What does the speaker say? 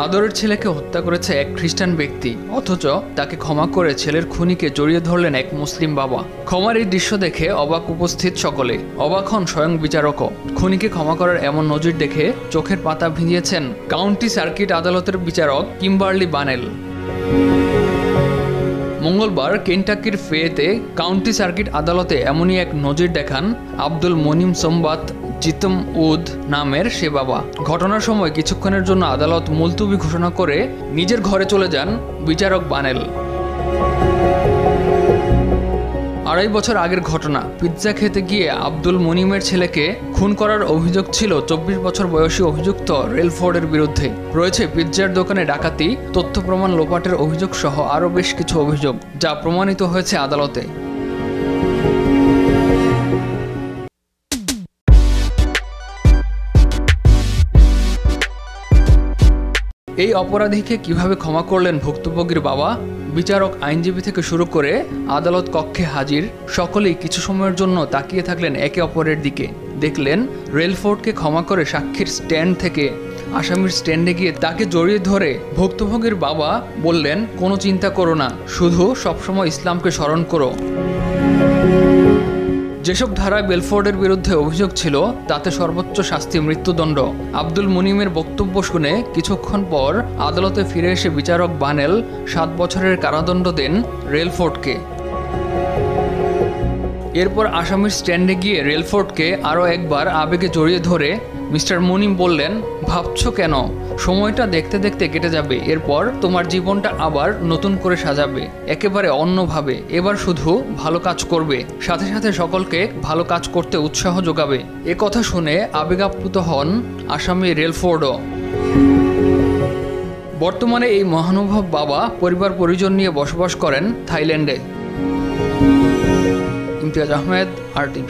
আদরের ছেলেকে হত্যা করেছে এক খ্রিস্টান ব্যক্তি, অথচ তাকে ক্ষমা করে ছেলের খুনিকে জড়িয়ে ধরলেন এক মুসলিম বাবা। ক্ষমার এই দৃশ্য দেখে অবাক উপস্থিত সকলে, অবাক হন স্বয়ং বিচারকও। খুনিকে ক্ষমা করার এমন নজির দেখে চোখের পাতা ভিজিয়েছেন কাউন্টি সার্কিট আদালতের বিচারক কিম্বারলি বানেল। মঙ্গলবার কেন্টাকির ফেতে কাউন্টি সার্কিট আদালতে এমনই এক নজির দেখান আব্দুল মনিম সোমবাত জিতম উদ নামের সে বাবা। ঘটনার সময় কিছুক্ষণের জন্য আদালত মুলতুবি ঘোষণা করে নিজের ঘরে চলে যান বিচারক বানেল। 2.5 বছর আগের ঘটনা। পিৎজা খেতে গিয়ে আব্দুল মনিমের ছেলেকে খুন করার অভিযোগ ছিল 24 বছর বয়সী অভিযুক্ত রেলফোর্ডের বিরুদ্ধে। রয়েছে পিৎজার দোকানে ডাকাতি, তথ্য প্রমাণ লোপাটের অভিযোগ সহ আরও বেশ কিছু অভিযোগ, যা প্রমাণিত হয়েছে আদালতে। এই অপরাধীকে কিভাবে ক্ষমা করলেন ভুক্তভোগীর বাবা? বিচারক, আইনজীবী থেকে শুরু করে আদালত কক্ষে হাজির সকলেই কিছু সময়ের জন্য তাকিয়ে থাকলেন একে অপরের দিকে। দেখলেন রেলফোর্ডকে ক্ষমা করে সাক্ষীর স্ট্যান্ড থেকে আসামির স্ট্যান্ডে গিয়ে তাকে জড়িয়ে ধরে ভুক্তভোগীর বাবা বললেন, কোনো চিন্তা করো না, শুধু সবসময় ইসলামকে স্মরণ করো। যেসব ধারায় বেলফোর্ডের বিরুদ্ধে অভিযোগ ছিল তাতে সর্বোচ্চ শাস্তি মৃত্যুদণ্ড। আব্দুল মুনিমের বক্তব্য শুনে কিছুক্ষণ পর আদালতে ফিরে এসে বিচারক বানেল 7 বছরের কারাদণ্ড দেন রেলফোর্ডকে। এরপর আসামির স্ট্যান্ডে গিয়ে রেলফোর্ডকে আরও একবার আবেগে জড়িয়ে ধরে মিস্টার মুনিম বললেন, ভাবছো কেন? সময়টা দেখতে দেখতে কেটে যাবে, এরপর তোমার জীবনটা আবার নতুন করে সাজাবে, একেবারে অন্যভাবে। এবার শুধু ভালো কাজ করবে, সাথে সাথে সকলকে ভালো কাজ করতে উৎসাহ যোগাবে। এ কথা শুনে আবেগাপ্লুত হন আসামি রেলফোর্ডও। বর্তমানে এই মহানুভব বাবা পরিবার পরিজন নিয়ে বসবাস করেন থাইল্যান্ডে। ইমতিয়াজ আহমেদ, RTV।